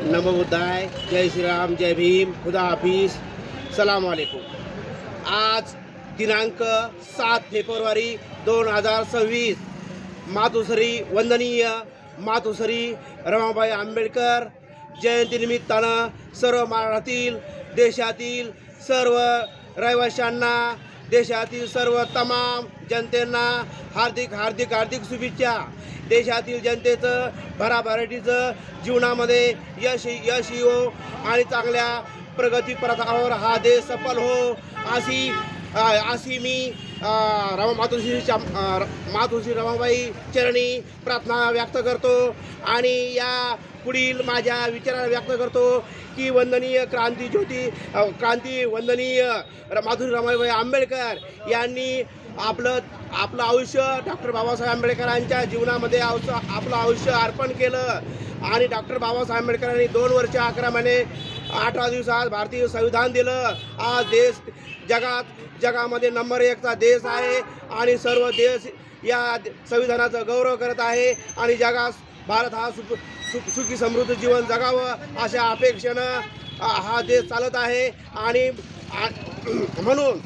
नमो बुद्धाय, जय श्रीराम, जय भीम, खुदा हाफिज, सलाम वालेकुम। आज दिनांक 7 फेब्रुवारी 2026 मातोश्री वंदनीय मातोश्री रमाबाई आंबेडकर जयंतीनिमित्तानं सर्व महाराष्ट्रातील देशातील सर्व रहिवाशांना देशातील सर्व तमाम जनतेंना हार्दिक हार्दिक हार्दिक शुभेच्छा। देशातील जनतेचं भराभराटीचं जीवनामध्ये यश येवो आणि चांगल्या प्रगतीपथावर हा देश सफल हो अशी मी मातोश्री रमाबाई चरणी प्रार्थना व्यक्त करतो आणि या पुढील माझ्या विचाराला व्यक्त करतो की वंदनीय क्रांती वंदनीय मातोश्री रमाबाई आंबेडकर यांनी आपलं आयुष्य डॉक्टर बाबासाहेब आंबेडकरांच्या जीवनामध्ये आपलं आयुष्य अर्पण केलं आणि डॉक्टर बाबासाहेब आंबेडकरांनी 2 वर्ष 11 महिने 18 दिवसात भारतीय संविधान दिलं। आज देश जगामध्ये नंबर 1चा देश आहे आणि सर्व देश या संविधानाचा गौरव करत आहे आणि जगात भारत हा सुखी समृद्ध जीवन जगावं अशा अपेक्षेनं हा देश चालत आहे आणि म्हणून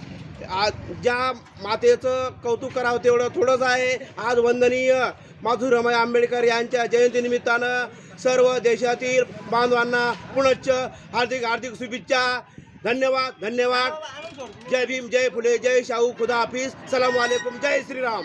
ज्या मातेचं कौतुक करावं तेवढं थोडंच आहे। आज वंदनीय मातोश्री रमाबाई आंबेडकर यांच्या जयंतीनिमित्तानं सर्व देशातील बांधवांना पुनश्च हार्दिक हार्दिक शुभेच्छा। धन्यवाद धन्यवाद। जय भीम, जय फुले, जय शाहू, खुदा हाफिज, सलाम वालेकुम, जय श्रीराम।